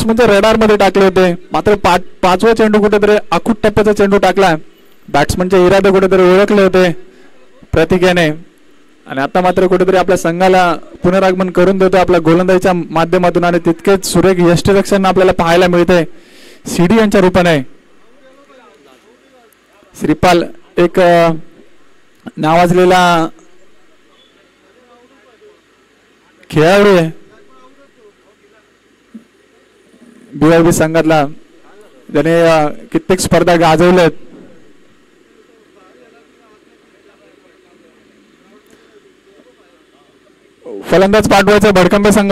म्हणजे रडारमध्ये टाकले होते, मात्र पाचवा चेंडू कुठेतरी आखूट टप्प्याचा चेंडू टाकला. बॅट्समनचे इरादे कुठेतरी ओळखले होते प्रतीक याने. आणि आता मात्र कुठेतरी आपल्या संघाला पुनरागमन करून देतो आपल्या गोलंदाजीच्या माध्यमातून. आणि तितकेच सुरेख यष्टिरक्षण आपल्याला पाहायला मिळते सीडी यांच्या रूपाने. श्रीपाल एक नावाजलेला खेळाडू आहे BYB संघातला, ज्याने कित्येक स्पर्धा गाजवल्यात. फलंदाज पाठवायचा भडकंबे संघ.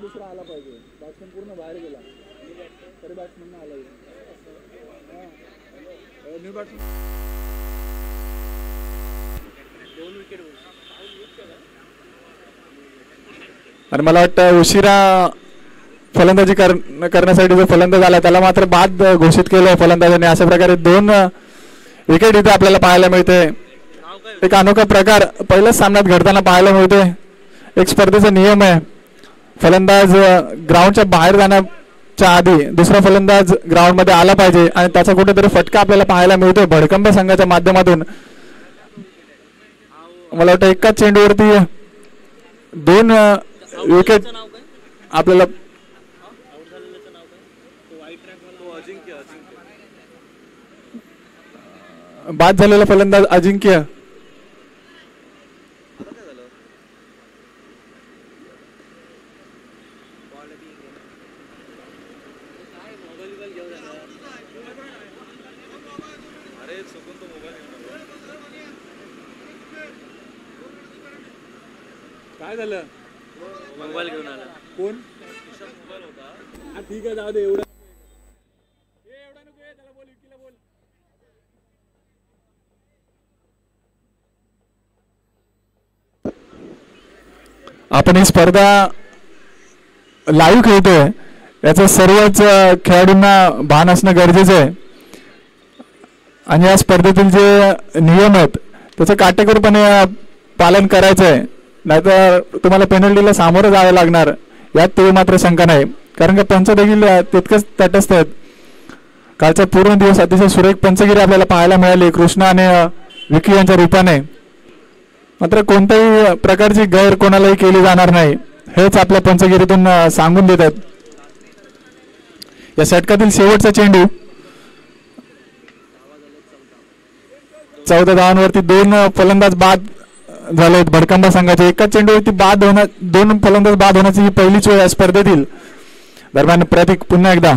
दुसरा आला पाहिजे, बॅट्समन पूर्ण बाहेर गेला तरी बॅट्समन आला. न्यू बॅट्समन दोन विकेट. आणि मला वाटतं उशिरा फलंदाजी करण्यासाठी जो फलंदाज आला त्याला मात्र बाद घोषित केलं फलंदाजाने. अशा प्रकारे 2 विकेट इथे आपल्याला पाहायला मिळते. एक अनोखा प्रकार पहिल्याच सामन्यात घडताना पाहायला मिळते. एक स्पर्धेचा नियम आहे, फलंदाज ग्राउंडच्या बाहेर जाण्याच्या आधी दुसरा फलंदाज ग्राउंड मध्ये आला पाहिजे आणि त्याचा कुठेतरी फटका आपल्याला पाहायला मिळतोय भडकंबे संघाच्या माध्यमातून. मला वाटतं एकाच चेंडूवरती 2 विकेट आपल्याला. बाद झालेला फलंदाज अजिंक्य. काय झालं? मोबाईल घेऊन आला कोण? ठीक आहे जाऊ दे. एवढं आपण ही स्पर्धा लाईव्ह खेळतोय याचं सर्वच खेळाडूंना भान असणं गरजेचं आहे. आणि या स्पर्धेतील जे नियम आहेत त्याचं काटेकोरपणे पालन करायचं आहे, नाहीतर तुम्हाला पेनल्टीला सामोरं जावं लागणार यात ते मात्र शंका नाही. कारण का पंच देखील तितकंच तटस्थ आहेत. कालचा पूर्ण दिवस अतिशय सुरेख पंचगिरी आपल्याला पाहायला मिळाली कृष्णा आणि विकी यांच्या रूपाने. मात्र कोणत्याही प्रकारची गैर कोणालाही केली जाणार नाही हेच आपल्या पंचगिरीतून सांगून देतात. या षटकातील शेवटचा चेंडू 14 धावांवरती 2 फलंदाज बाद झाले भडकंबा संघाचे. एकाच चेंडूवरती 2 फलंदाज बाद होण्याची ही पहिलीच वेळ या स्पर्धेतील. दरम्यान प्रतीक पुन्हा एकदा.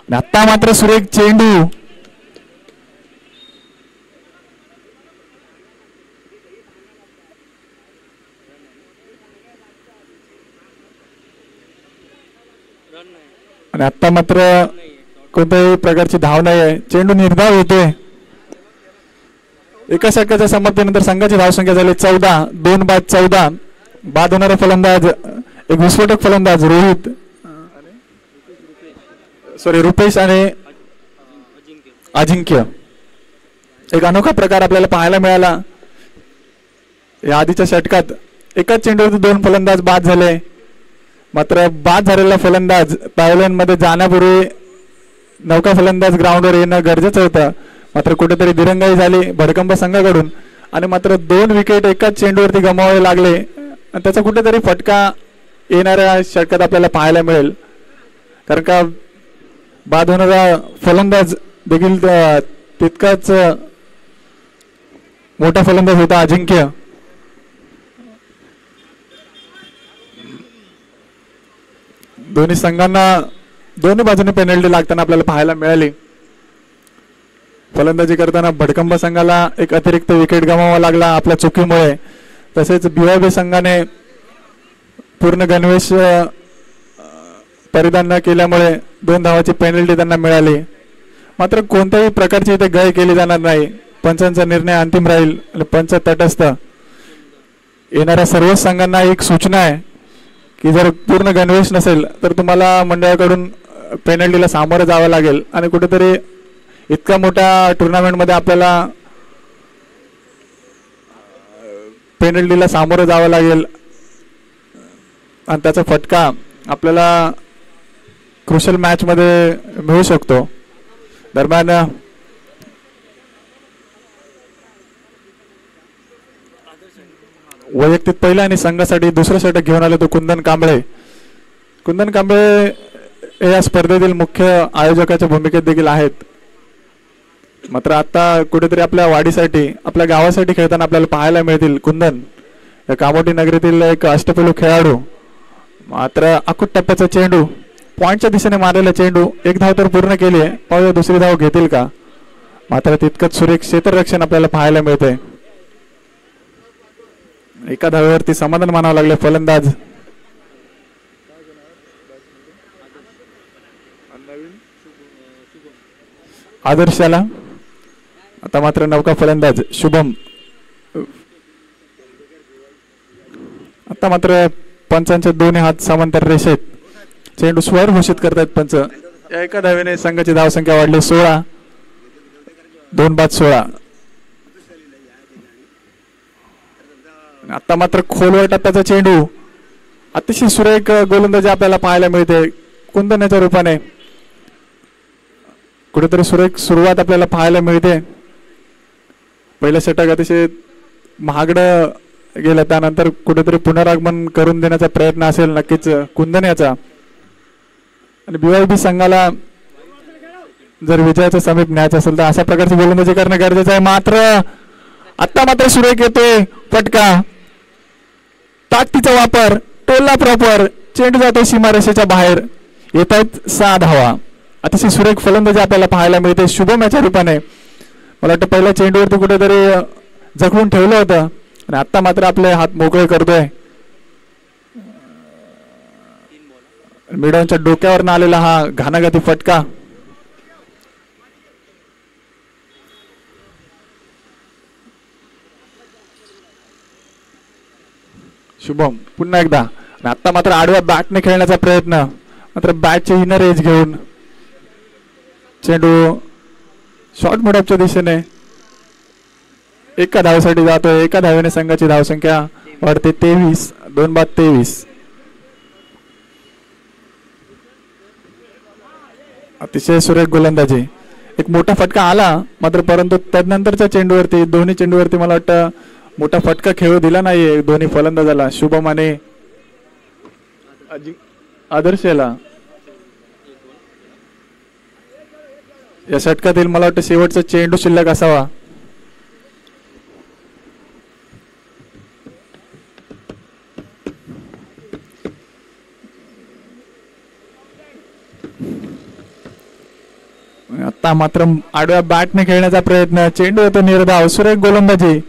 आता मात्र सुरेख चेंडू. आणि आता मात्र कोणत्याही प्रकारची धाव नाही आहे. चेंडू निर्धाव होतोय. एका षटकाच्या समाप्तीनंतर संघाची धावसंख्या झाली 14. 2 बाद 14. बाद होणारा फलंदाज एक विस्फोटक फलंदाज रुपेश आणि अजिंक्य. एक अनोखा प्रकार आपल्याला पाहायला मिळाला या आधीच्या षटकात. एकाच चेंडूवरती 2 फलंदाज बाद झाले. मात्र बाद झालेला फलंदाज पॅव्हलियन मध्ये जाण्यापूर्वी नौका फलंदाज ग्राउंडवर येणं गरजेचं होतं. मात्र कुठेतरी दिरंगाई झाली भडकंबा संघाकडून आणि मात्र 2 विकेट एकाच चेंडूवरती गमावावे लागले. आणि त्याचा कुठेतरी फटका येणाऱ्या षटकात आपल्याला पाहायला मिळेल. कारण का बाद होणारा फलंदाज देखील तितकाच मोठा फलंदाज होता अजिंक्य. दोन्ही संघांना दोन्ही बाजूने पेनल्टी लागताना आपल्याला पाहायला मिळाली. फलंदाजी करताना भडकंबा संघाला एक अतिरिक्त विकेट गमावा लागला आपल्या चुकीमुळे. तसेच BYB संघाने पूर्ण गणवेश परिधान न केल्यामुळे 2 धावाची पेनल्टी त्यांना मिळाली. मात्र कोणत्याही प्रकारची इथे गय केली जाणार नाही. पंचांचा निर्णय अंतिम राहील आणि पंच तटस्थ. येणाऱ्या सर्व संघांना एक सूचना आहे की जर पूर्ण गणवेश नसेल तर तुम्हाला मंडळाकडून पेनल्टीला सामोरं जावं लागेल. आणि कुठेतरी इतका मोठ्या टुर्नामेंटमध्ये आपल्याला पेनल्टीला सामोरं जावं लागेल आणि त्याचा फटका आपल्याला क्रुशल मॅच मध्ये मिळू शकतो. दरम्यान वैयक्तिक पहिला आणि संघासाठी दुसरं षटक घेऊन आले तो कुंदन कांबळे. कुंदन कांबळे हे या स्पर्धेतील मुख्य आयोजकाच्या भूमिकेत देखील आहेत. मात्र आता कुठेतरी आपल्या वाढीसाठी आपल्या गावासाठी खेळताना आपल्याला पाहायला मिळतील कुंदन या कामोठी नगरीतील एक अष्टपैलू खेळाडू. मात्र अकुट टप्प्याचा चेंडू पॉइंटच्या दिशेने मारलेला चेंडू एक धाव तर पूर्ण केली आहे. पाहूया दुसरी धाव घेतील का. मात्र तितकंच सुरेख क्षेत्ररक्षण आपल्याला पाहायला मिळते. एका धावेवरती समाधान मानावं लागले फलंदाज आदर्शाला. आता मात्र नौका फलंदाज शुभम. आता मात्र पंचांचे दोन्ही हात समांतर रेषेत चेंडू स्वर घोषित करतायत पंच. या एका धावेने संघाची धावसंख्या वाढली 16. 2 बाद 16. आता मात्र खोलवर टप्प्याचा चेंडू अतिशय सुरेख गोलंदाजी आपल्याला पाहायला मिळते कुंदनाच्या रूपाने. कुठेतरी सुरेख सुरुवात आपल्याला पाहायला मिळते. पहिलं षटक अतिशय महागडं गेलं, त्यानंतर कुठेतरी पुनरागमन करून देण्याचा प्रयत्न असेल नक्कीच कुंदन्याचा. आणि BYB संघाला जर विजयाचा समीप न्यायचा असेल तर अशा प्रकारची गोलंदाजी करणं गरजेचं आहे. मात्र आता मात्र सुरेख येतोय फटका. ताकदीचा वापर टोलला प्रॉपर चेंडू जातो सीमारेषेच्या बाहेर. येत आहेत 6 धावा. अतिशय सुरेख फलंदाजी आपल्याला पाहायला मिळते शुभम याच्या रूपाने. मला वाटतं पहिल्या चेंडूवरती कुठेतरी जखडून ठेवलं होतं आणि आता मात्र आपले हात मोकळे करतोय. मिडॉनच्या डोक्यावर आलेला हा घानाघाती फटका. शुभम पुन्हा एकदा. आता मात्र आडव्या बॅटने खेळण्याचा प्रयत्न. मात्र बॅटचे इनर एज घेऊन चेंडू शॉर्ट मिडऑफच्या दिशेने एका धावेसाठी जातोय. एका धावेने संघाची धावसंख्या वाढते 23. 2 बाद 23. अतिशय सुरेख गोलंदाजी. एक मोठा फटका आला मात्र परंतु तदनंतरच्या चेंडूवरती दोन्ही चेंडूवरती मला वाटतं मोठा फटका खेळू दिला नाहीये दोन्ही फलंदाजाला शुभम आणि आदर्शला. या षटकातील मला वाटतं शेवटचा चेंडू शिल्लक असावा. आता मात्र आडव्या बॅटने खेळण्याचा प्रयत्न. चेंडू येतो निर्धाव. सुरेख गोलंदाजी.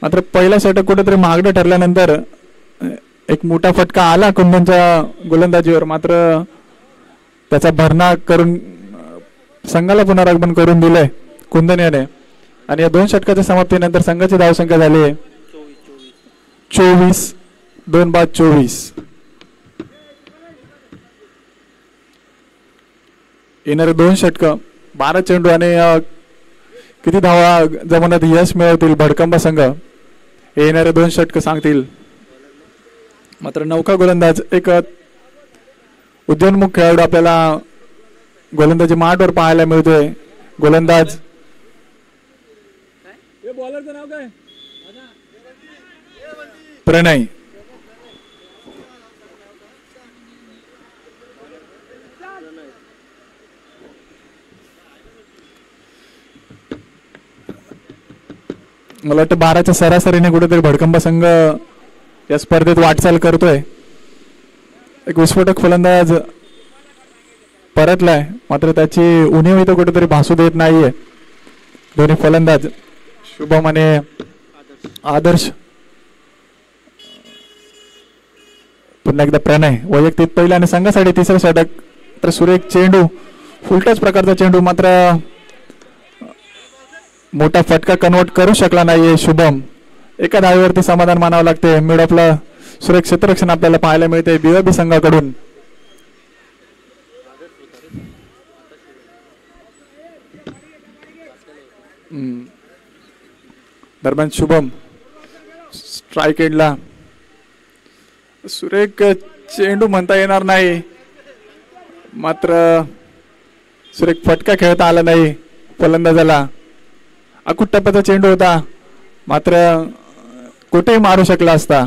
मात्र पहिला षटक कुठेतरी महागडं ठरल्यानंतर एक मोठा फटका आला कुंदनच्या गोलंदाजीवर. मात्र त्याचा भरणा करून संघाला पुनरागमन करून दिलंय कुंदन याने. आणि या 2 षटकाच्या समाप्तीनंतर संघाची धावसंख्या झाली आहे 24. 2 बाद 24. येणारे 2 षटक 12 चेंडू आणि किती धावा जमवण्यात यश मिळवतील भडकंबा संघ हे येणारे 2 षटक सांगतील. मात्र नौका गोलंदाज एक उद्योन्मुख खेळाडू आपल्याला गोलंदाजी माठवर पाहायला मिळतोय. गोलंदाज बॉलरचं नाव काय प्रणय. मला वाटतं 12च्या सरासरीने कुठेतरी भडकंबा संघ या स्पर्धेत वाटचाल करतोय. एक विस्फोटक फलंदाज परतलाय मात्र त्याची उणीव इथं कुठेतरी भासू देत नाहीये दोन्ही फलंदाज शुभम आणि आदर्श. पुन्हा एकदा प्रणय वैयक्तिक पहिला आणि संघासाठी तिसरं षटक. तर सुरेख चेंडू फुलटाच प्रकारचा चेंडू मात्र मोठा फटका कन्वर्ट करू शकला नाहीये शुभम. एका धावेवरती समाधान मानावं लागते. मिड ऑफला सुरेख क्षेत्ररक्षण आपल्याला पाहायला मिळते BYB संघाकडून. दरम्यान शुभम स्ट्राईक एंडला. सुरेख चेंडू म्हणता येणार नाही, मात्र सुरेख फटका खेळता आला नाही फलंदाजाला. अकुट टप्प्याचा चेंडू होता, मात्र कुठेही मारू शकला असता.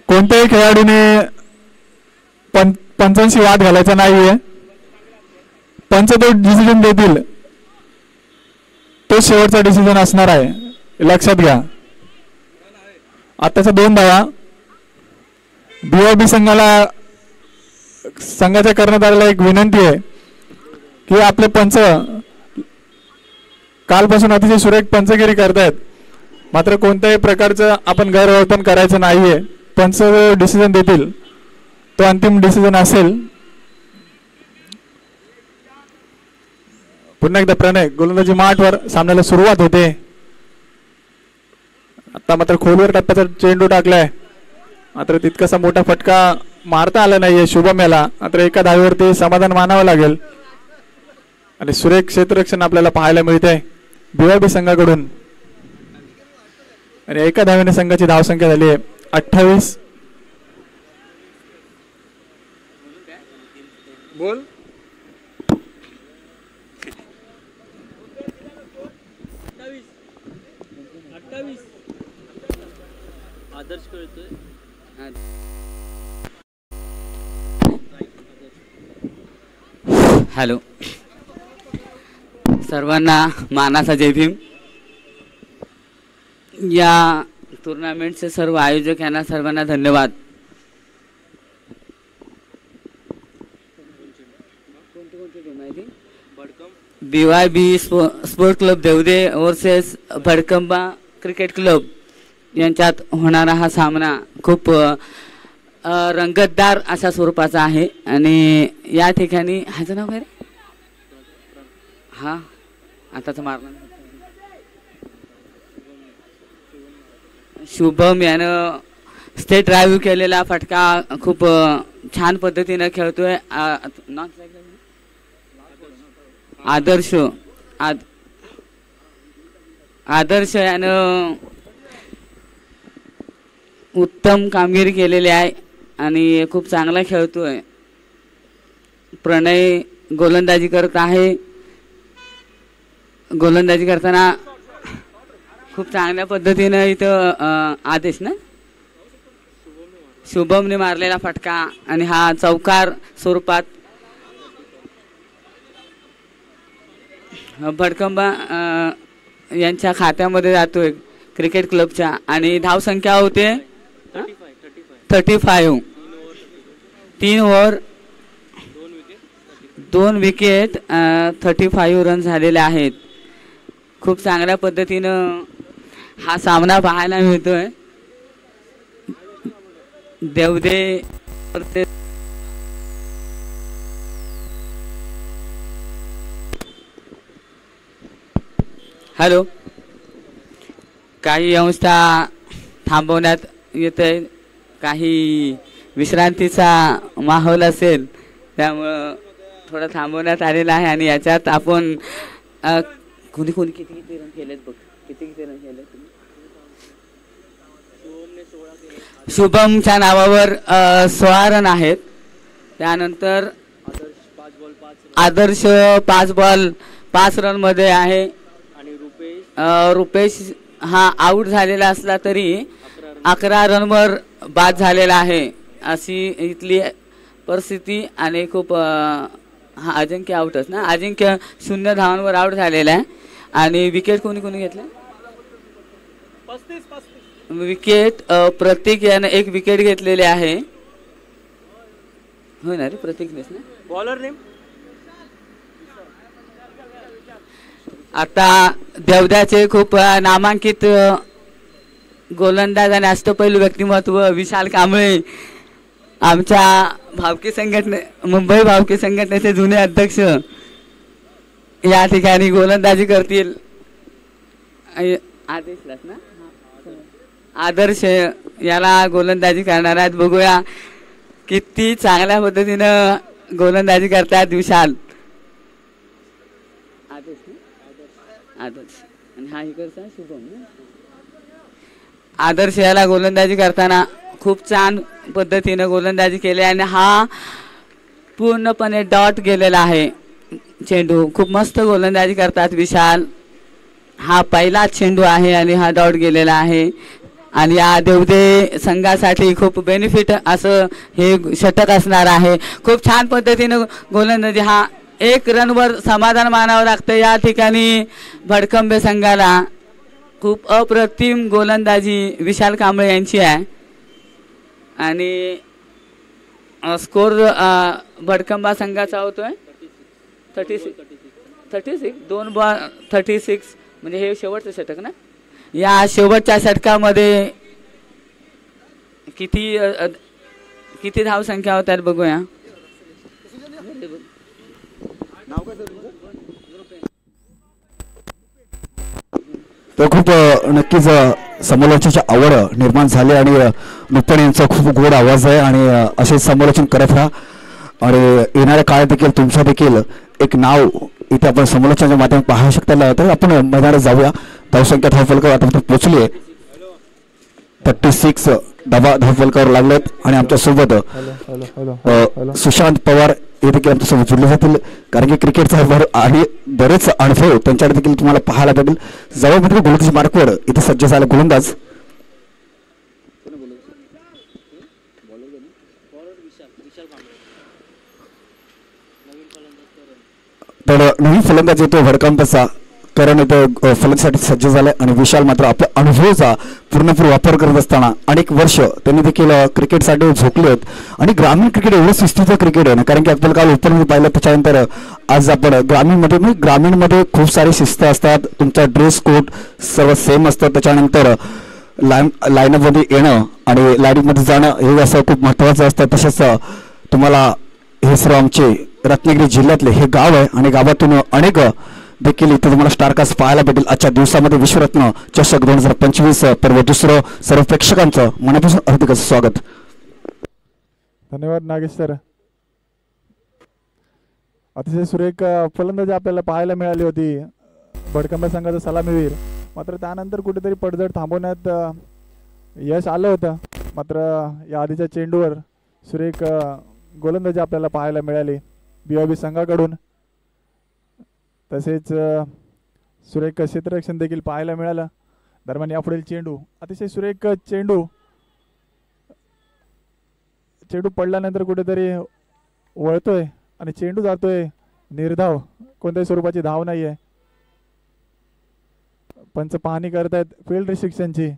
कोणत्याही खेळाडूने पंचांशी वाद घालायचा नाहीये. पंच तो डिसिजन देतील तो शेवटचा डिसिजन असणार आहे, लक्षात घ्या. आताच्या 2 धावा BYB संघाच्या कर्णधाराला एक विनंती आहे की आपले पंच कालपासून अतिशय सुरेख पंचगिरी करतायत, मात्र कोणत्याही प्रकारचं आपण गैरवर्तन करायचं नाहीये. पंच डिसिजन देतील तो अंतिम डिसिजन असेल. पुन्हा एकदा प्रणय गोलंदाजी माठवर सामन्याला सुरुवात होते. आता मात्र खोलवर टप्प्याचा चेंडू टाकलाय, मात्र तितकासा मोठा फटका मारता आला नाहीये शुभम याला. मात्र एका धावेवरती समाधान मानावं लागेल आणि सुरेख क्षेत्ररक्षण आपल्याला पाहायला मिळते BYB संघाकडून. आणि एका धावेने संघाची धावसंख्या झाली आहे 28. बोल. आदर्श कळतोय. हॅलो, सर्वांना मानाचा जय भीम. या टुर्नामेंटचे सर्व आयोजक यांना सर्वांना धन्यवाद. BYB sport club Devde versus Bhadkamba cricket club यांच्यात होणारा हा सामना खूप रंगतदार अशा स्वरूपाचा आहे. आणि या ठिकाणी ह्याचं नाव काय रे? हा आताच मारणार शुभम यानं स्टेट ड्राईव्ह केलेला फटका खूप छान पद्धतीने खेळतोय. आदर्श यानं उत्तम कामगिरी केलेली आहे आणि खूप चांगला खेळतोय. प्रणय गोलंदाजी करत आहे. गोलंदाजी करताना खूप चांगल्या पद्धतीने इथं आदेश ना शुभमने मारलेला फटका आणि हा चौकार स्वरूपात भडकंबा यांच्या खात्यामध्ये जातोय क्रिकेट क्लबच्या. आणि धावसंख्या होते 35. 3 ओव्हर 2 विकेट 35 रन झालेले आहेत. खूप चांगल्या पद्धतीनं हा सामना पाहायला मिळतोय. देवदे हॅलो, काही अंशता थांबवण्यात येते, काही विश्रांतीचा माहोल असेल त्यामुळं थोडं थांबवण्यात आलेला आहे. आणि याच्यात आपण कोणी कोणी किती किती रन केलेत बघ, किती किती रन केले. शुभमच्या नावावर 16 रन आहेत. त्यानंतर आदर्श 5 बॉल 5 रन मध्ये आहे. आणि रुपेश हा आऊट झालेला असला तरी 11 रनवर बाद झालेला आहे अशी इथली परिस्थिती. आणि खूप हा अजिंक्य आऊटच ना, अजिंक्य 0 धावांवर आऊट झालेला आहे. आणि विकेट कोणी कोणी घेतलं? 35 विकेट प्रतीक याने 1 विकेट घेतलेले आहे. हो ना रे, प्रतीकनेच ना. बॉलर नेम आता देवद्याचे खूप नामांकित गोलंदाज आणि अष्टपैलू व्यक्तिमत्व विशाल कांबळे आमच्या भावकी संघटने मुंबई भावकी संघटनेचे जुने अध्यक्ष या ठिकाणी गोलंदाजी करतील. आदेशलाच ना आदर्श याला गोलंदाजी करणार आहेत. बघूया किती चांगल्या पद्धतीनं गोलंदाजी करतात विशाल. आदर्श आणि हा इकडचा शुभम. आदर्श याला गोलंदाजी करताना खूप छान पद्धतीनं गोलंदाजी केली आणि हा पूर्णपणे डॉट गेलेला आहे चेंडू. खूप मस्त गोलंदाजी करतात विशाल. हा पहिला चेंडू आहे आणि हा डॉट गेलेला आहे आणि या देवदे संघासाठी खूप बेनिफिट असं हे षटक असणार आहे. खूप छान पद्धतीनं गोलंदाजी. हा 1 रनवर समाधान मानावं लागतं या ठिकाणी भडकंबे संघाला. खूप अप्रतिम गोलंदाजी विशाल कांबळे यांची आहे आणि स्कोर भडकंबा संघाचा होतोय 36 2 बॉल 36. म्हणजे हे शेवटचं षटक ना. या शेवटच्या षटकामध्ये किती धावसंख्या होतात बघूया. तर खूप नक्कीच समालोचनाची आवड निर्माण झाली आणि नुपण यांचा खूप गोड आवाज आहे आणि असे समालोचन करत राहा आणि येणाऱ्या काळात देखील तुमचं देखील एक नाव इथे आपण समालोचनाच्या माध्यमातून पाहू शकता. तर आपण मैदानात जाऊया. धावसंख्या धावफलकावर आता पोहोचली आहे. 36 धावफलकावर लागलेत आणि आमच्यासोबत सुशांत पवार हे देखील आमच्यासोबत जोडले जातील कारण की क्रिकेटचा आणि बरेच अनुभव त्यांच्याकडे देखील तुम्हाला पाहायला भेटेल. जवळमध्ये गोलंदाजी मार्कवर इथे सज्ज झाला गोलंदाज. तर नवीन फलंदाज येतो भडकंबाचा. करण इथं फलंदाजीसाठी सज्ज झालाय आणि विशाल मात्र आपल्या अनुभवाचा पूर्णपणे वापर करत असताना अनेक वर्ष त्यांनी देखील क्रिकेटसाठी झोकले आहेत आणि ग्रामीण क्रिकेट एवढं शिस्तीचं क्रिकेट आहे ना कारण की आपल्याला काल ओपनमध्ये पाहिलं. त्याच्यानंतर आज आपण ग्रामीणमध्ये खूप सारी शिस्त असतात. तुमचा ड्रेस कोड सर्व सेम असतं. त्याच्यानंतर लाईनअपमध्ये येणं आणि लाईनमध्ये जाणं हे असं खूप महत्त्वाचं असतं. तसंच तुम्हाला हे सर्व आमचे रत्नागिरी जिल्ह्यातले हे गाव आहे आणि गावातून अनेक देखील इथे तुम्हाला स्टारकास्ट पाहायला भेटेल. आजच्या दिवसामध्ये विश्वरत्न चषक 2025 पर्व दुसरं सर्व प्रेक्षकांचं मनापासून हार्दिक स्वागत. धन्यवाद नागेश सर. अतिशय सुरेख फलंदाजी आपल्याला पाहायला मिळाली होती भडकंबा संघाचा सलामीवीर. मात्र त्यानंतर कुठेतरी पडझड थांबवण्यात यश आलं होतं. मात्र या आधीच्या चेंडूवर सुरेख गोलंदाजी आपल्याला पाहायला मिळाली BYB संघाकडून. तसेच सुरेख क्षेत्ररक्षण देखील पाहायला मिळालं. दरम्यान यापुढील चेंडू अतिशय सुरेख चेंडू पडल्यानंतर कुठेतरी वळतोय आणि चेंडू जातोय निर्धाव. कोणत्याही स्वरूपाची धाव नाही आहे. पंच पाहणी करतायत फील्ड रिस्ट्रिक्शनची.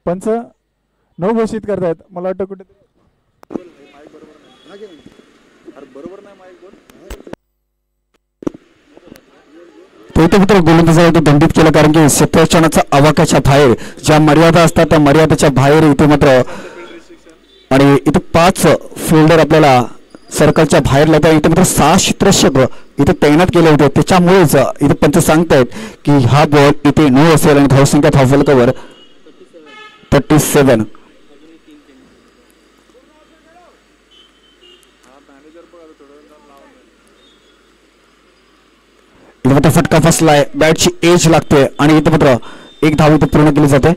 पंच 9 घोषित करतायत. मला वाटतं कुठे मित्र गोलंदाजाला दंडित केलं कारण की क्षेत्ररक्षणाचा आवाक्याच्या बाहेर ज्या मर्यादा असतात त्या मर्यादेच्या बाहेर इथे मात्र आणि इथे 5 फिल्डर आपल्याला सर्कलच्या बाहेर लागतात. इथे मात्र 6 क्षेत्ररक्षक इथे तैनात केले होते. त्याच्यामुळेच इथे पंच सांगतायत की हा बॉल इथे 9 असेल आणि धावसंख्या धावफलकावर 37. इथे मात्र फटका फसलाय. बॅटची एज लागते आणि इथे मात्र 1 धाव इथे पूर्ण केली जाते.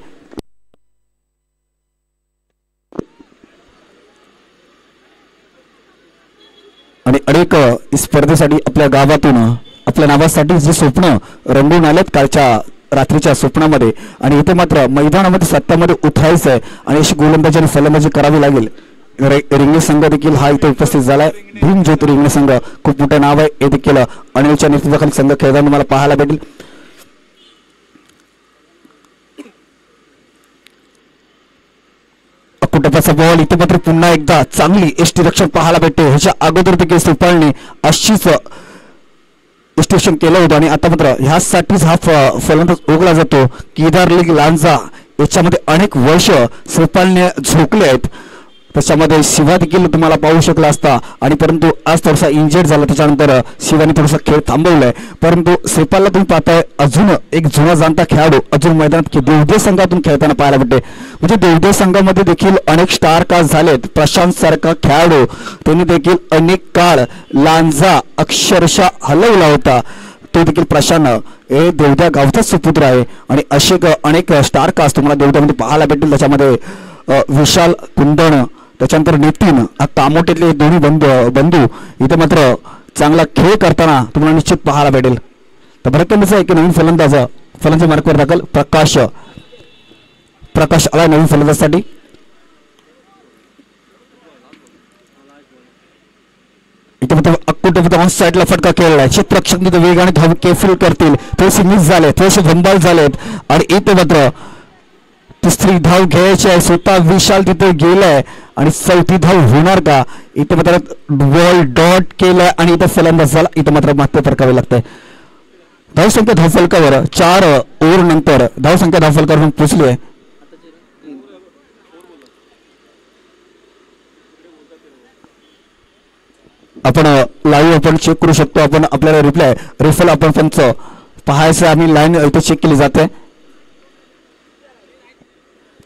आणि अनेक स्पर्धेसाठी आपल्या गावातून आपल्या नावासाठी जे स्वप्न रंगून आलेत कालच्या रात्रीच्या स्वप्नामध्ये आणि इथे मात्र मैदानामध्ये सत्तामध्ये उतरायचं आहे आणि अशी गोलंदाजी आणि फलंदाजी करावी लागेल. रिंगणे संघ देखील हा इथे उपस्थित झालाय. भीम ज्योती रिंगणे संघ खूप मोठं नाव आहे. हे देखील अनिलच्या नेतृत्वाखाली संघ खेळताना तुम्हाला पाहायला भेटेल. कुटुंबाचा बॉल इथे मात्र पुन्हा एकदा चांगली यष्टीरक्षण पाहायला भेटते. ह्याच्या अगोदर देखील सुपाळने अशीच विश्लेषण केलं होतं आणि आता मात्र ह्यासाठीच हा फलंदाज ओळखला जातो. केदार लीग लांजा याच्यामध्ये अनेक वर्ष श्रीपालने झोकले आहेत. त्याच्यामध्ये शिवा देखील तुम्हाला पाहू शकला असता आणि परंतु आज थोडासा इंजर्ड झाला. त्याच्यानंतर शिवाने थोडासा खेळ थांबवलाय. परंतु श्रीपालला तुम्ही पाहताय अजून एक जुना जाणता खेळाडू अजून मैदानात देवदेव संघातून खेळताना पाहायला भेटते. म्हणजे देवदेव संघामध्ये देखील अनेक स्टार कास्ट झालेत. प्रशांत सारखा खेळाडू त्यांनी देखील अनेक काळ लांजा अक्षरशः हलवला होता. तो देखील प्रशांत हे देवद्या गावचाच सुपुत्र आहे आणि असे अनेक स्टार कास्ट तुम्हाला देवद्यामध्ये पाहायला भेटेल. त्याच्यामध्ये विशाल कुंदण त्याच्यानंतर नितीन कामोटेतले दोन्ही बंधू इथे मात्र चांगला खेळ करताना तुम्हाला निश्चित पाहायला भेटेल. तर भरकमच आहे की नवीन फलंदाज मार्कवर दाखल प्रकाश आला नवीन फलंदाजसाठी. इथे मात्र अक्कोटे ऑन साईडला फटका खेळलाय. क्षेत्ररक्षक तिथे वेगाने धाव केफिल करतील. थोडेसे मिस झाले थोडेसे भंबाल झालेत आणि इथे मात्र तिसरी धाव घ्यायची आहे. स्वतः विशाल तिथे गेलाय आणि चौथी धाव होणार का. इथे मात्र बॉल डॉट केलाय आणि इथे फलंदाज झाला. इथे मात्र मात्र फरकावे लागतंय. धावसंख्या धावफलकावर 4 ओव्हर नंतर धावसंख्या धावफलकावर पोहोचली आहे. आपण लाईव्ह आपण चेक करू शकतो. आपण आपल्याला रिप्लाय रिफल आपण पंच पाहायचं आम्ही लाईन इथे चेक केली जाते.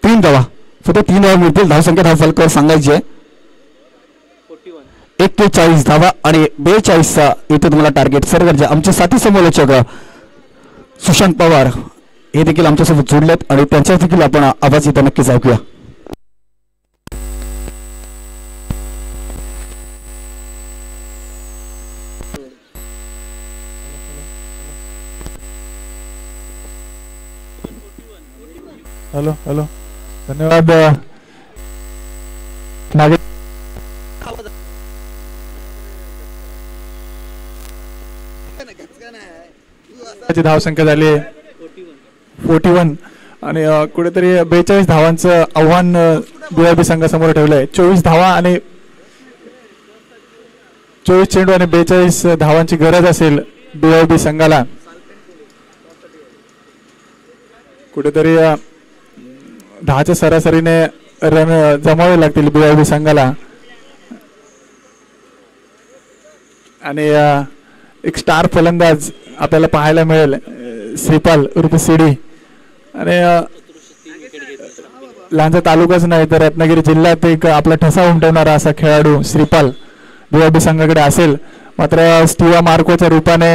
3 धावा फक्त 3 धावा मिळतील. धावसंख्या धावफलकावर सांगायची आहे 41 धावा आणि 42चा इथे तुम्हाला टार्गेट. सर गरजा आमचे साथी समालोचक सुशांत पवार हे देखील आमच्यासोबत जोडलेत आणि त्यांच्या देखील आपण आवाज इथे नक्कीच ऐकूया. हॅलो हॅलो धन्यवाद नागे. धावसंख्या झाली 41 आणि कुठेतरी 42 धावांचं आव्हान बीआरबी संघासमोर ठेवलंय. 24 धावा आणि 24 चेंडू आणि 42 धावांची गरज असेल बीआरबी संघाला. कुठेतरी 10च्या सरासरीने रन जमावे लागतील बीआरबी संघाला. आणि एक स्टार फलंदाज आपल्याला पाहायला मिळेल श्रीपाल उर्फ सीडी. आणि लांजा तालुकाच नाही तर रत्नागिरी जिल्ह्यात एक आपला ठसा उमटवणारा असा खेळाडू श्रीपाल बीआरबी संघाकडे असेल. मात्र स्टीवा मार्कोच्या रूपाने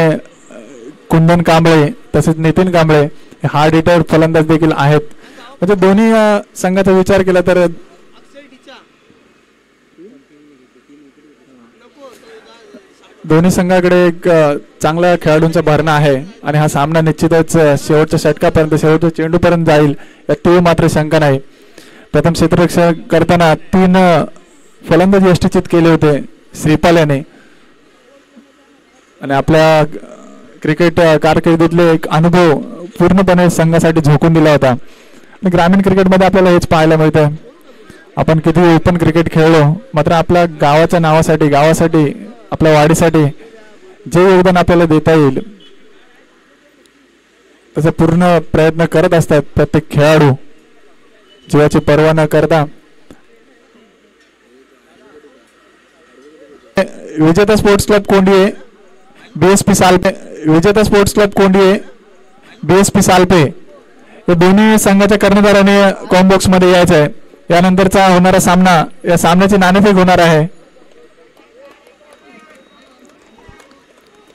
कुंदन कांबळे तसेच नितीन कांबळे हार्ड हिटर फलंदाज देखील आहेत. म्हणजे दोन्ही संघाचा विचार केला तर दोन्ही संघाकडे एक चांगल्या खेळाडूंचा भरणा आहे आणि हा सामना निश्चितच शेवटच्या षटकापर्यंत शेवटच्या चेंडूपर्यंत जाईल यात ते मात्र शंका नाही. प्रथम क्षेत्ररक्षण करताना 3 फलंदाज यष्टीचित केले होते श्रीपाल याने आणि आपल्या क्रिकेट कारकिर्दीतले एक अनुभव पूर्णपणे संघासाठी झोकून दिला होता. आणि ग्रामीण क्रिकेटमध्ये आपल्याला हेच पाहायला मिळतं. आपण किती ओपन क्रिकेट खेळलो मात्र आपल्या गावाच्या नावासाठी गावासाठी आपल्या वाढीसाठी जे योगदान आपल्याला देता येईल त्याचा पूर्ण प्रयत्न करत असतात प्रत्येक खेळाडू जीवाची पर्वा न करता. विजेता स्पोर्ट्स क्लब कोंडिये बीएसपी सालपे विजेता स्पोर्ट्स क्लब कोंडिये बीएसपी सालपे या दोन्ही संघाच्या कर्णधाराने कॉम्बॉक्स मध्ये यायचं आहे. यानंतरचा होणारा सामना या सामन्याची नाणेफेक होणार आहे.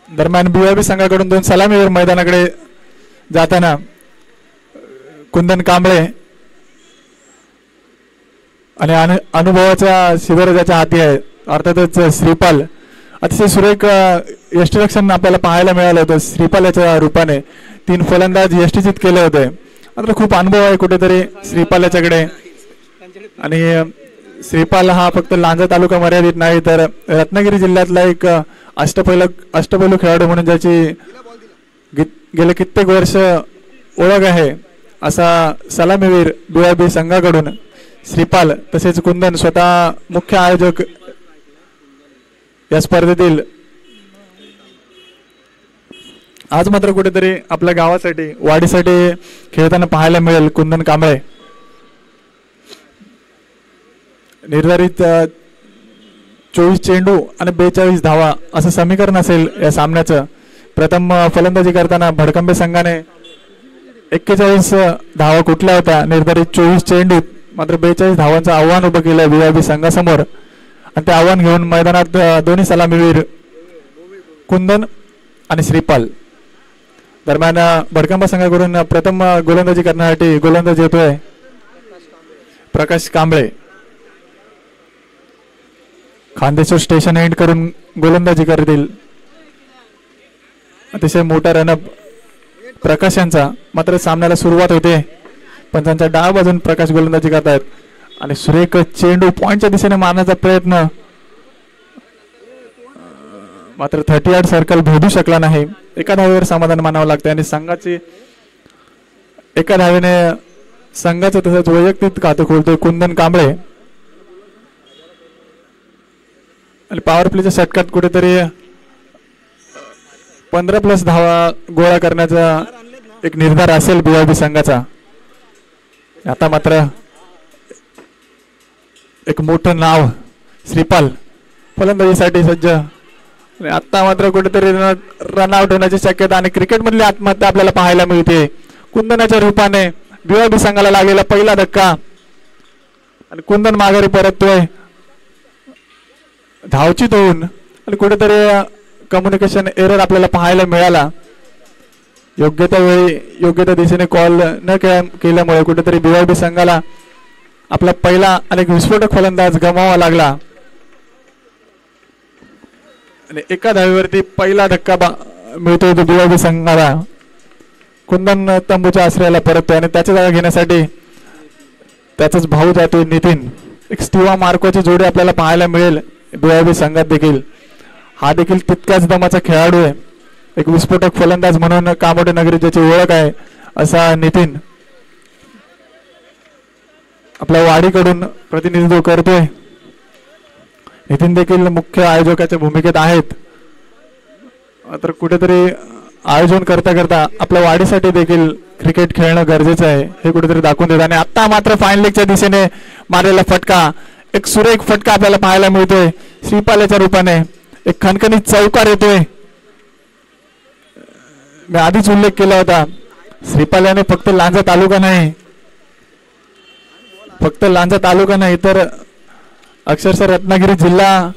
दरम्यान बीआरबी संघाकडून 2 सलामीवर मैदानाकडे जाताना कुंदन कांबळे आणि अनुभवाच्या शिवराजाच्या हाती आहे अर्थातच श्रीपाल. अतिशय सुरेख यष्टीरक्षण आपल्याला पाहायला मिळालं होतं श्रीपाल याच्या रूपाने. 3 फलंदाज यष्टीचित केले होते. मात्र खूप अनुभव आहे कुठेतरी श्रीपाल याच्याकडे. आणि श्रीपाल हा फक्त लांजा तालुका मर्यादित नाही तर रत्नागिरी जिल्ह्यातला एक अष्टपैलू खेळाडू म्हणून ज्याची गेले कित्येक वर्ष ओळख आहे असा सलामीवीर बीआरबी संघाकडून श्रीपाल तसेच कुंदन स्वतः मुख्य आयोजक या स्पर्धेतील आज मात्र कुठेतरी आपल्या गावासाठी वाडीसाठी खेळताना पाहायला मिळेल कुंदन कांबळे. निर्धारित 24 चेंडू आणि 42 धावा असं समीकरण असेल या सामन्याचं. प्रथम फलंदाजी करताना भडकंबे संघाने 41 धावा कुठल्या होत्या निर्धारित 24 चेंडूत. मात्र 42 धावांचं आव्हान उभं केलं VIB संघासमोर आणि ते आव्हान घेऊन मैदानात दोन्ही सलामीवीर कुंदन आणि श्रीपाल. दरम्यान भडकंबा संघाकडून प्रथम गोलंदाजी करण्यासाठी गोलंदाज येतोय प्रकाश कांबळे. खांदेश्वर स्टेशन एंड करून गोलंदाजी करतील. अतिशय मोठा रनअप प्रकाश यांचा. मात्र सामन्याला सुरुवात होते. पंचांच्या डाव्या बाजून प्रकाश गोलंदाजी करतायत आणि सुरेख चेंडू पॉइंटच्या दिशेने मारण्याचा प्रयत्न मात्र 30 यार्ड सर्कल भेदू शकला नाही. एका धावेवर समाधान मानावं लागते आणि संघाची एका धावेने संघाचं तसंच वैयक्तिक खातं खोलतोय कुंदन कांबळे. आणि पॉवर प्लेच्या षटकात कुठेतरी 15+ धावा गोळा करण्याचा एक निर्धार असेल VIB संघाचा. आता मात्र एक मोठं नाव श्रीपाल फलंदाजीसाठी सज्ज. आता मात्र कुठेतरी रनआउट होण्याची शक्यता आणि क्रिकेटमधली आत्महत्या आपल्याला पाहायला मिळते. कुंदनाच्या रूपाने VIB संघाला लागलेला पहिला धक्का आणि कुंदन माघारी परततोय धावचित होऊन. आणि कुठेतरी कम्युनिकेशन एरर आपल्याला पाहायला मिळाला. योग्य त्या वेळी योग्य त्या दिशेने कॉल न केल्यामुळे कुठेतरी VIB संघाला आपला पहिला आणि विस्फोटक फलंदाज गमावा लागला आणि एका धावेवरती पहिला धक्का मिळतोय तो VIB संघाला. कुंदन तंबूच्या आश्रयाला परततोय आणि त्याची जागा घेण्यासाठी त्याचाच भाऊ जातोय नितीन. एक स्टीवा मार्कोची जोडी आपल्याला पाहायला मिळेल VIB संघात देखील. हा देखील तितक्याच दमाचा खेळाडू आहे. एक विस्फोटक फलंदाज म्हणून कामोडे नगरी ज्याची ओळख आहे असा नितीन आपल्या वाडीकडून प्रतिनिधित्व करतोय. नितीन देखील मुख्य आयोजकाच्या भूमिकेत आहेत. तर कुठेतरी आयोजन करता करता आपल्या वाडीसाठी देखील क्रिकेट खेळणं गरजेचं आहे हे कुठेतरी दाखवून देत. आणि आता मात्र फायनल लेगच्या दिशेने मारलेला फटका एक सुरेख फटका आपल्याला पाहायला मिळतोय श्रीपालाच्या रूपाने. एक खणखणीत चौकार येतोय. मी आधीच उल्लेख केला होता श्रीपाल याने फक्त लांजा तालुका नाही तर अक्षरशः रत्नागिरी जिल्हा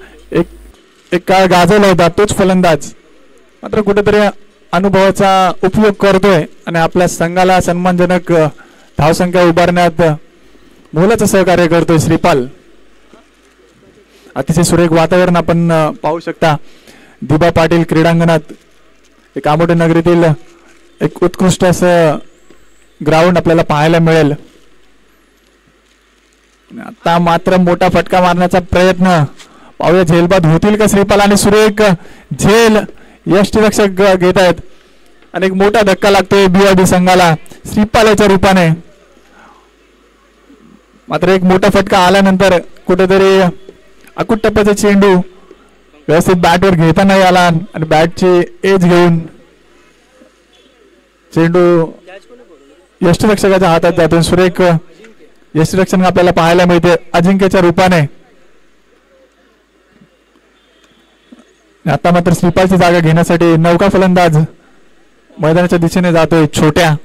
एक काळ गाजवला होता तोच फलंदाज. मात्र कुठेतरी अनुभवाचा उपयोग करतोय आणि आपल्या संघाला सन्मानजनक धावसंख्या उभारण्यात मोलाचं सहकार्य करतोय श्रीपाल. अतिशय सुरेख वातावरण आपण पाहू शकता दिबा पाटील क्रीडांगणात. एक आंबोटे नगरीतील एक उत्कृष्ट असं ग्राउंड आपल्याला पाहायला मिळेल. आता मात्र मोठा फटका मारण्याचा प्रयत्न पाहूया झेलबाद होतील का श्रीपाल. आणि सुरेख झेल यष्टीरक्षक घेत आहेत आणि एक मोठा धक्का लागतोय VIB संघाला श्रीपालाच्या रूपाने. मात्र एक मोठा फटका आल्यानंतर कुठेतरी अकुट टप्प्याचा चेंडू व्यवस्थित बॅटवर घेता नाही आला आणि बॅटची एज घेऊन चेंडू यष्टीरक्षकाच्या हातात जातो. सुरेख यष्टीरक्षण आपल्याला पाहायला मिळते अजिंक्यच्या रूपाने. आता मात्र श्रीपालची जागा घेण्यासाठी नौका फलंदाज मैदानाच्या दिशेने जातोय छोट्या.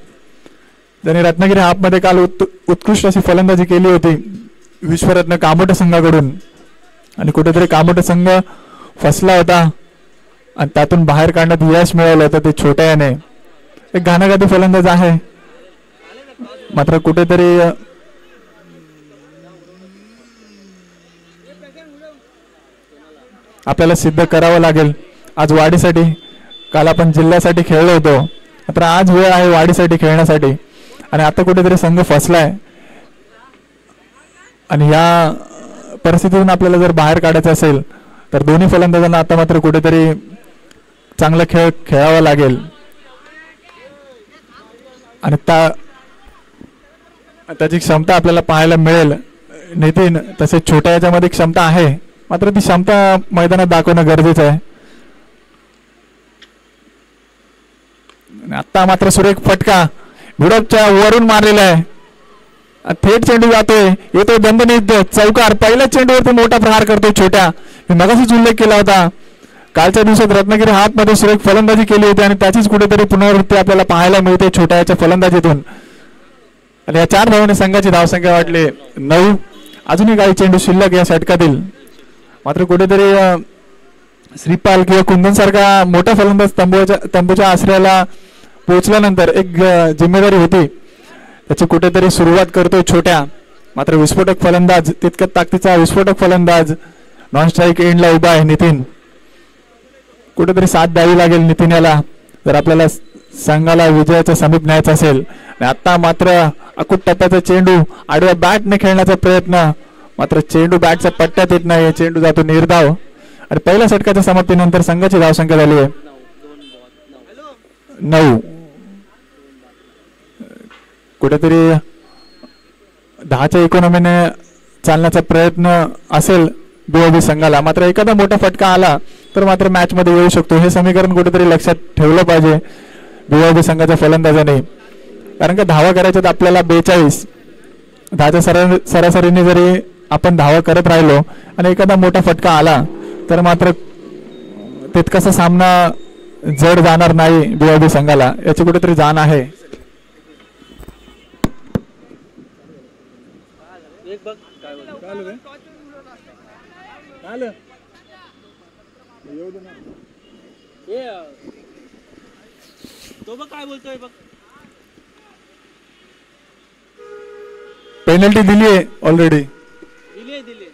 ज्याने रत्नागिरी हाफमध्ये काल उत्कृष्ट अशी फलंदाजी केली होती विश्वरत्न कामोटे संघाकडून. आणि कुठेतरी कामोटे संघ फसला होता आणि त्यातून बाहेर काढण्यात यश मिळवलं होतं ते छोट्या याने. एक घाणाघाती फलंदाज आहे मात्र कुठेतरी आपल्याला सिद्ध करावं लागेल आज वाडीसाठी. काल आपण जिल्ह्यासाठी खेळलो होतो मात्र आज वेळ आहे वाडीसाठी खेळण्यासाठी. आणि आता कुठेतरी संघ फसलाय आणि या परिस्थितीतून आपल्याला जर बाहेर काढायचं असेल तर दोन्ही फलंदाजांना आता मात्र कुठेतरी चांगला खेळ खेळावा लागेल. आणि त्याची क्षमता आपल्याला पाहायला मिळेल. नितीन तसेच छोट्या याच्यामध्ये क्षमता आहे मात्र ती क्षमता मैदानात दाखवणं गरजेचं आहे. आता मात्र सुरेख फटका भिडपच्या वरून मारलेला आहे. थेट चेंडू जातोय, येतोय बंदनीत चौकार. पहिल्या चेंडूवरती मोठा प्रहार करतोय छोट्या. मी मगाशीच उल्लेख केला होता, कालच्या दिवसात रत्नागिरी हाफ मध्ये सुरेख फलंदाजी केली होती आणि त्याचीच कुठेतरी पुनरावृत्ती आपल्याला पाहायला मिळते छोट्याच्या फलंदाजीतून. आणि या 4 धावांनी संघाची धावसंख्या वाढली 9. अजूनही काही चेंडू शिल्लक या षटकातील. मात्र कुठेतरी श्रीपाल किंवा कुंदन सारखा मोठा फलंदाज तंबूच्या आश्रयाला पोहोचल्यानंतर एक जिम्मेदारी होती, त्याची कुठेतरी सुरुवात करतोय छोट्या. मात्र विस्फोटक फलंदाज, तितक्यात ताकदीचा विस्फोटक फलंदाज नॉन स्ट्राईक एंडला उभा आहे नितीन. कुठेतरी साथ द्यावी लागेल नितीन याला जर आपल्याला संघाला विजयाच्या समीप न्यायचा असेल. आता मात्र अकुट टप्प्याचा चेंडू आडव्या बॅटने खेळण्याचा प्रयत्न, मात्र चेंडू बॅटच्या पट्ट्यात येत नाही. चेंडू जातो निर्धाव आणि पहिल्या षटकाच्या समाप्तीनंतर संघाची धावसंख्या झाली आहे 9. कुठेतरी 10च्या इकॉनॉमीने चालण्याचा प्रयत्न असेल बीओबी संघाला. मात्र एखादा मोठा फटका आला तर मात्र मॅच मध्ये येऊ शकतो. हे समीकरण कुठेतरी लक्षात ठेवलं पाहिजे बीओबी संघाच्या फलंदाजाने. कारण का धावा करायच्यात आपल्याला 42. 10च्या सरासरीने जरी आपण धावा करत राहिलो आणि एखादा मोठा फटका आला तर मात्र तितकासा सामना जड जाणार नाही बीओबी संघाला, याची कुठेतरी जाण आहे. एक बघ काय बोलतो. चालू रे चालू येऊ दे ना. हे तो बघ काय बोलतोय बघ. पेनल्टी दिली आहे ऑलरेडी. दिले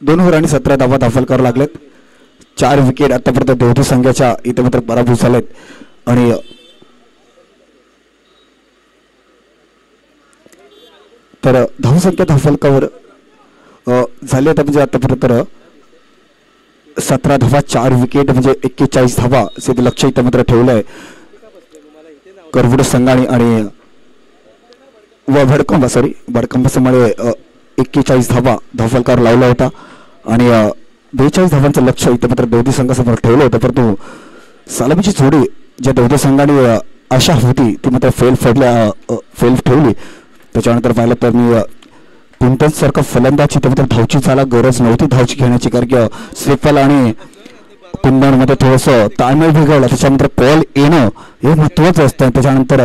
2 ओव्हर आणि 17 धावा दाखल करावे लागलेत. 4 विकेट आतापर्यंत देवधू संघाच्या इथे मात्र पराभूत झालेत. आणि तर धावसंख्या धावफलकावर झाली आता म्हणजे आतापर्यंत 17 धावा 4 विकेट म्हणजे 41 धावा असे लक्ष इथं मात्र ठेवलं आहे करवड संघाने. आणि भडकंबा समाळे 41 धावा धावफलकावर लावला होता आणि 42 धावांचं लक्ष इथं मात्र देवधी संघासमोर ठेवलं होतं. परंतु सलामीची जोडी ज्या देवधी संघाने आशा होती ती मात्र फेल ठेवली. त्याच्यानंतर पाहिलं तर मी कुंटन सारखं फलंदाजी त्यामध्ये धावची चाला गरज नव्हती धावची घेण्याची, कारण की श्रीफल आणि कुंदनमध्ये थोडंसं ताळमेळ बिघडला. त्याच्यानंतर बॉल येणं हे महत्त्वाचं असतं. त्याच्यानंतर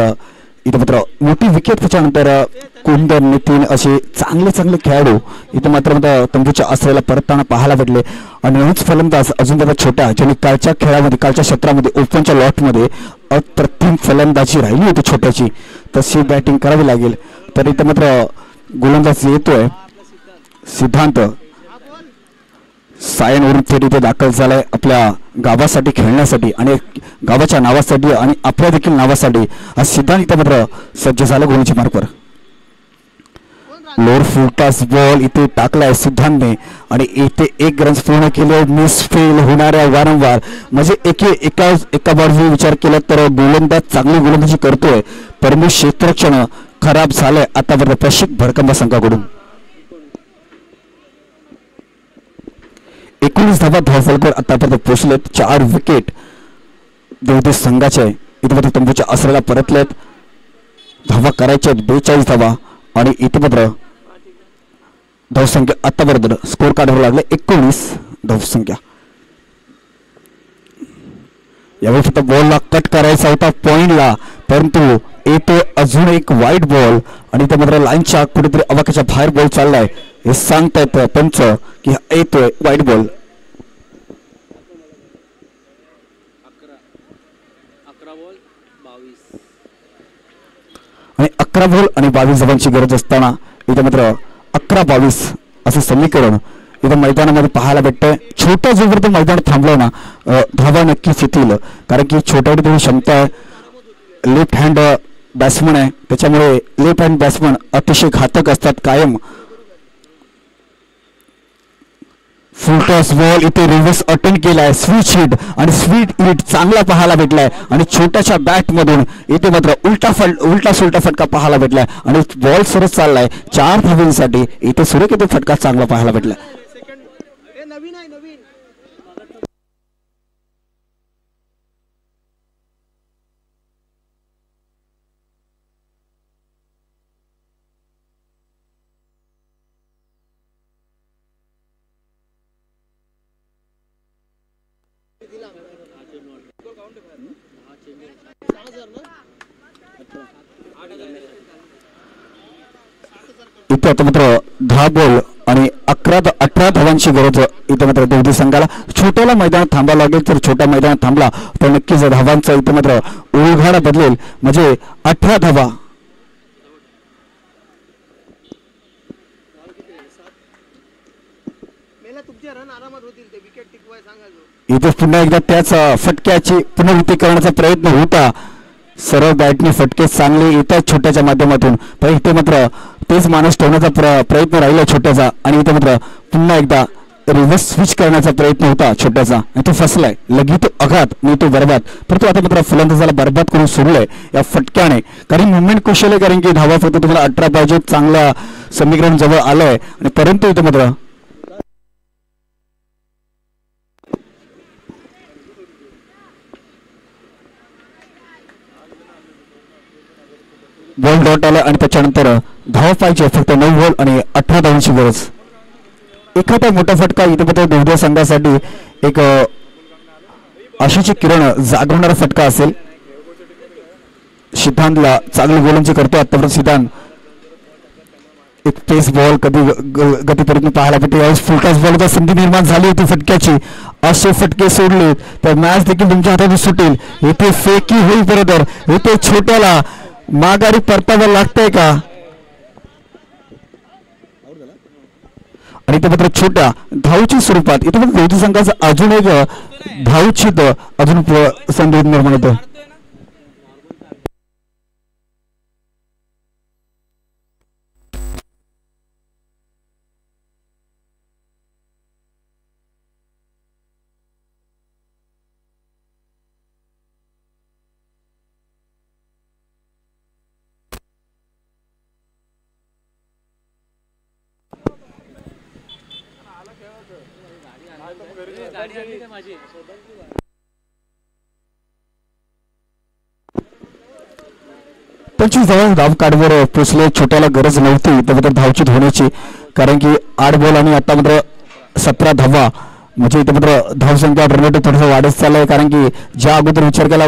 इथं मात्र मोठी विकेट, त्याच्यानंतर कुंदन नितीन असे चांगले खेळाडू इथं मात्र तंबूच्या आश्रयाला परतताना पाहायला भेटले. आणि नवीन फलंदाज अजून त्याचा छोटा ज्यांनी कालच्या खेळामध्ये कालच्या क्षेत्रामध्ये ओपनच्या लॉटमध्ये अप्रतिम फलंदाजी राहिली होती छोट्याची, तशी बॅटिंग करावी लागेल. तर इथं मात्र गोलंदाज येतोय सिद्धांत सायनवरून थेट इथे दाखल झालाय आपल्या गावासाठी खेळण्यासाठी आणि गावाच्या नावासाठी आणि आपल्या देखील नावासाठी. हा सिद्धांत इथे मात्र सज्ज झाला गोलच्या मार्कवर. लोअर फुलटॉस बॉल इथे टाकलाय सिद्धांतने आणि इथे 1 रन्स पूर्ण केले. मिस फेल होणाऱ्या वारंवार म्हणजे एका बाजूने विचार केला तर गोलंदाज चांगली गोलंदाजी करतोय, परंतु क्षेत्ररक्षण खराब झालंय आतापर्यंत प्रशिक भडकंबा संघाकडून. 19 धावा धावफलकावर आतापर्यंत पोहोचलेत. 4 विकेट देवधी संघाचे इथे मात्र तंबूच्या आसऱ्याला परतलेत. धावा करायच्या 42 धावा आणि इथे मात्र धावसंख्या आतापर्यंत स्कोर काढावं लागले 19 धावसंख्या. यावेळी फक्त बॉलला कट करायचा होता पॉइंटला, परंतु येतो अजून एक वाईट बॉल आणि त्या मात्र लाईनच्या कुठेतरी अवाकाच्या बाहेर बॉल चाललाय हे सांगता येतं पंच की येतोय वाईट बॉल. 11 बॉल आणि 22 धावांची गरज असताना इथं मात्र 11-22 असं समीकरण इथं मैदानामध्ये पाहायला भेटतंय. छोटा जोपर्यंत मैदान थांबलं ना धावा नक्कीच येतील, कारण की छोट्यावर थोडी क्षमता आहे. लेफ्ट हँड बॅट्समन आहे, त्याच्यामुळे लेफ्ट हँड बॅट्समन अतिशय घातक असतात कायम. फुलटॉस बॉल इथे रिव्हर्स अटेंड केलाय, स्विच हिट आणि स्वीट हिट चांगला पाहायला भेटलाय आणि छोट्याच्या बॅट मधून इथे मात्र उलटा सुलटा फटका पाहायला भेटलाय आणि बॉल सरस चाललाय 4 धावांसाठी. इथे सुरेख इथे फटका चांगला पाहायला भेटलाय. इथे आता मात्र 10 बॉल आणि 18 धावांची गरज इथे मात्र देवधी संघाला. छोट्याला मैदानात थांबावं लागेल, तर छोट्या मैदानात थांबला तर नक्कीच धावांचा इथे मात्र उलघाडा बदलेल, म्हणजे 18 धावा. इथे पुन्हा एकदा त्याच फटक्याची पुनरावृत्ती करण्याचा प्रयत्न होता. सरळ बॅटने फटके चांगले येतात छोट्याच्या माध्यमातून, पण इथे मात्र तेच माणूस ठेवण्याचा प्रयत्न राहिला छोट्याचा आणि इथे मात्र पुन्हा एकदा रिव्हर्स स्विच करण्याचा प्रयत्न होता छोट्याचा आणि तो फसलाय. लगेच तो आघात नाही तो बरबाद, परंतु आता मात्र फलंदाजाला बरबाद करून सोडलंय या फटक्याने. कारण मुवमेंट कुशल आहे, कारण की धावा फक्त तुम्हाला 18 पाहिजे, चांगला समीकरण जवळ आलंय आणि परंतु इथे मात्र बॉल डॉट आला आणि त्याच्यानंतर धावा पाहिजे फक्त 9 बॉल आणि 18 धावांची गरज. एखादा मोठा फटका इथे मात्र देवधी संघासाठी एक आशेची किरण जागवणारा फटका असेल. सिद्धांतला चांगली गोलंदाजी करतो आतापर्यंत सिद्धांत. एक पेस बॉल कधी गतीपर्यंत पाहायला भेटते. यावेळेस फुलटॉस बॉलचा संधी निर्माण झाली होती फटक्याची, असे फटके सोडले तर मॅच देखील तुमच्या हातातून सुटेल. इथे फेकी होईल बरोबर, इथे छोट्याला माघारी परतावं लागतंय का. आणि इथे मात्र छोट्या धावची स्वरूपात इथे मात्र देवती संघाचा अजून एक धावचित अजून संधी निर्माण होतं. माझी 25 धाव काढवर पोचले. छोट्याला गरज नव्हती त्याबद्दल धावचित होण्याची, कारण की 8 बॉल आणि आता मात्र 17 धावा, म्हणजे इथे मात्र धावसंख्या रनरेट थोडंसं वाढत चाललंय. कारण की ज्या अगोदर विचार केला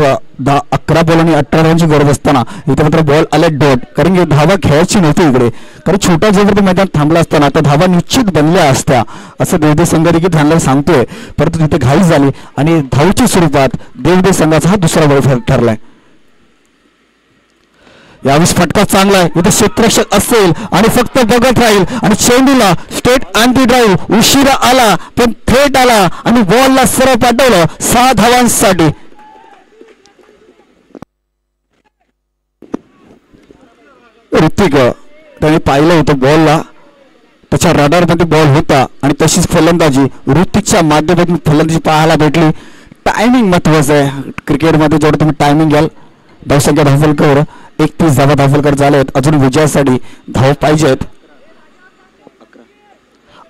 11 बॉल आणि 18 रनची गरज असताना इथे मात्र बॉल आले डॉट, कारण की धावा खेळायची नव्हती इकडे. कारण छोटा जर मैदान थांबला असताना तर धावा निश्चित बनल्या असत्या असं देवदेव संघ देखील थांबला सांगतोय. परंतु तिथे घाई झाली आणि धावच्या स्वरूपात देवदेव संघाचा हा दुसरा बॉल ठरलाय. यावेळेस फटका चांगला आहे. इथे क्षेत्ररक्षक असेल आणि फक्त बघत राहील आणि चेंडूला स्ट्रेट अँटी ड्राईव्ह उशिरा आला पण थेट आला आणि बॉलला सरळ पाठवलं 6 धावांसाठी. ऋतिक त्याने पाहिलं होतं बॉलला, त्याच्या रडारमध्ये बॉल होता आणि तशीच फलंदाजी ऋतिकच्या माध्यमातून फलंदाजी पाहायला भेटली. टायमिंग महत्वाचं आहे क्रिकेटमध्ये. जेवढं तुम्ही टायमिंग घ्याल धावसंख्या धावफलकावर 31 धावा धावफलकर झालेत. अजून विजयासाठी धाव पाहिजेत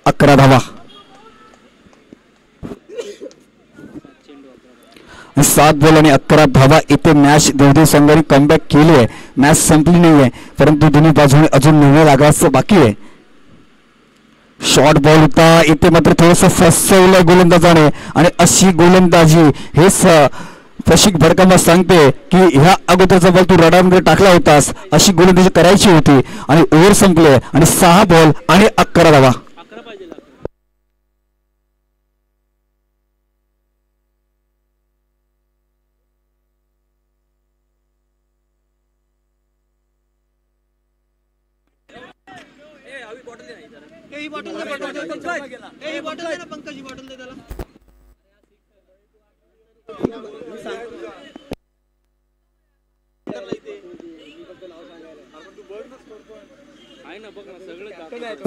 11 धावा. 7 बॉल आणि 11 धावा. इथे मॅच देवदेव संघाने कमबॅक केली आहे. मॅच संपली नाहीये, परंतु दोन्ही बाजूने अजून 9 लागायचं बाकी आहे. शॉर्ट बॉल होता, इथे मात्र थोडंसं फसवलंय गोलंदाजाने आणि अशी गोलंदाजी हेच प्रशिक भडकांबा सांगते की ह्या अगोदरचा बॉल तू रडारमध्ये टाकला होतास, अशी गोलंदाजी करायची होती. आणि ओव्हर संपले आणि 6 बॉल आणि 11 धावा. ही बॉटल दे ना, पंकज ही बॉटल दे त्याला.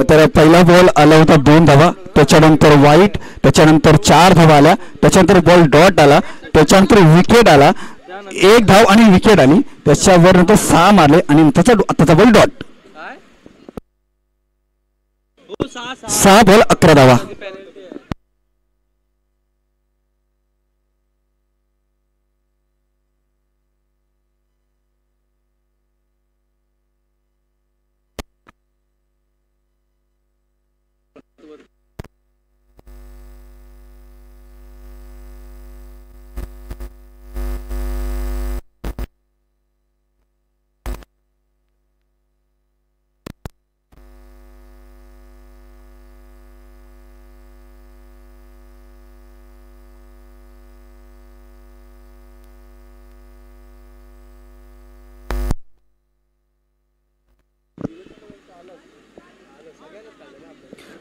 तर पहिला बॉल आला होता 2 धावा, त्याच्यानंतर वाईट, त्याच्यानंतर 4 धावा आल्या, त्याच्यानंतर बॉल डॉट आला, त्याच्यानंतर विकेट आला, 1 धाव आणि विकेट आली, त्याच्यावर नंतर 6 मारले आणि त्याचा बॉल डॉट. 6 बॉल 11 धावा.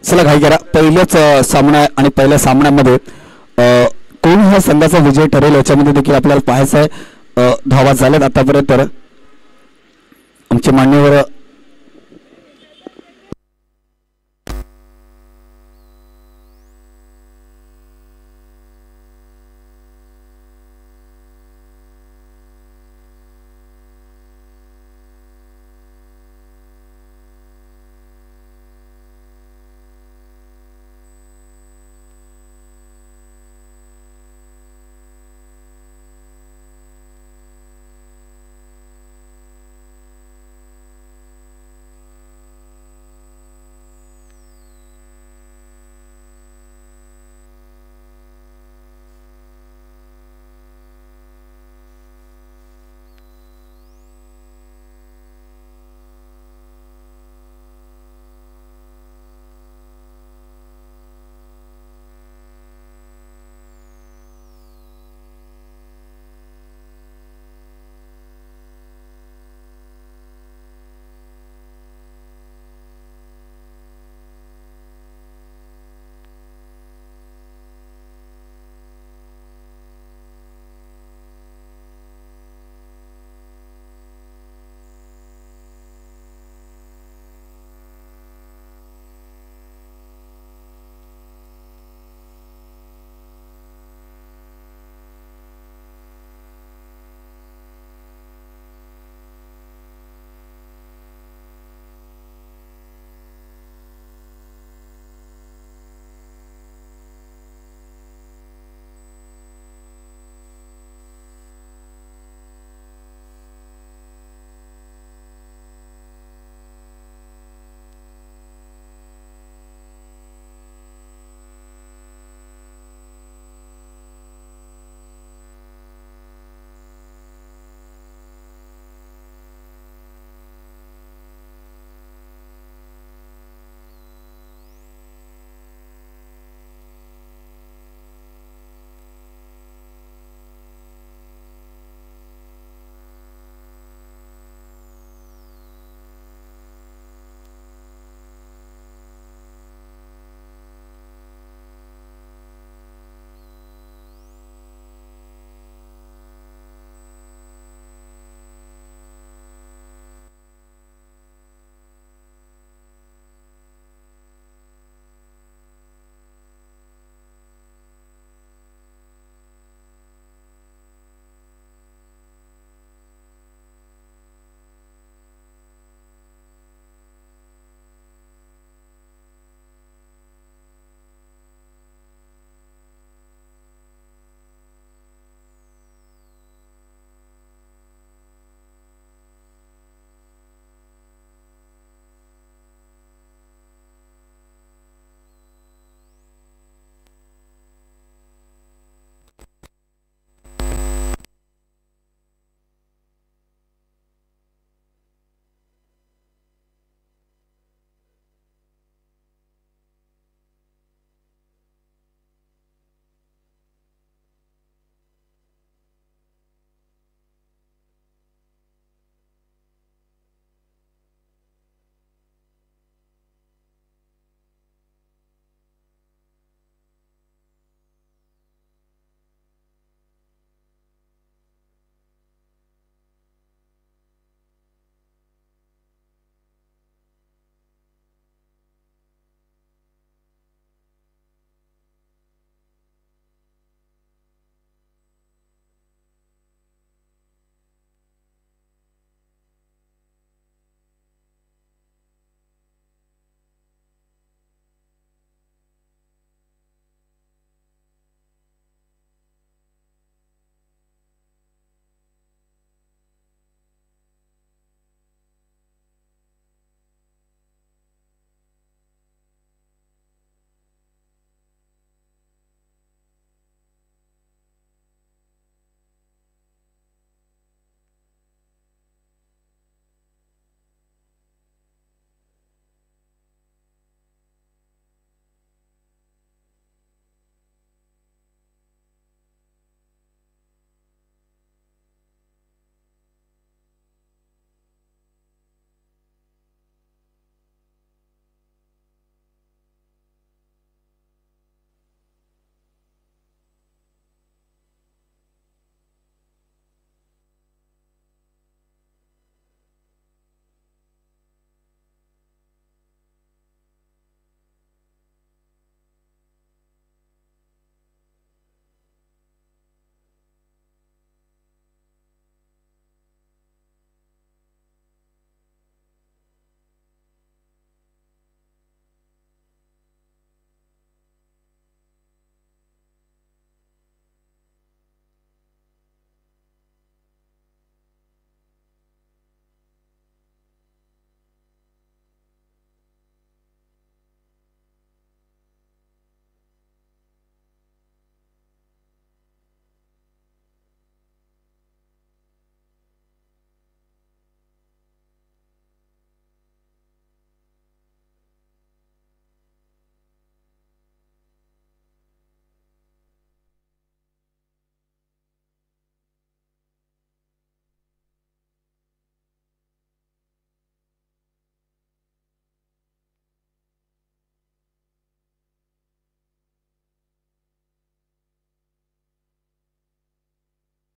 चला घाई करा. पहिल्याच सामना आणि पहिल्या सामन्यामध्ये कोण ह्या संघाचा विजय ठरेल याच्यामध्ये देखील आपल्याला पाहायचं आहे. धावा झाल्यात आतापर्यंत. आमचे मान्यवर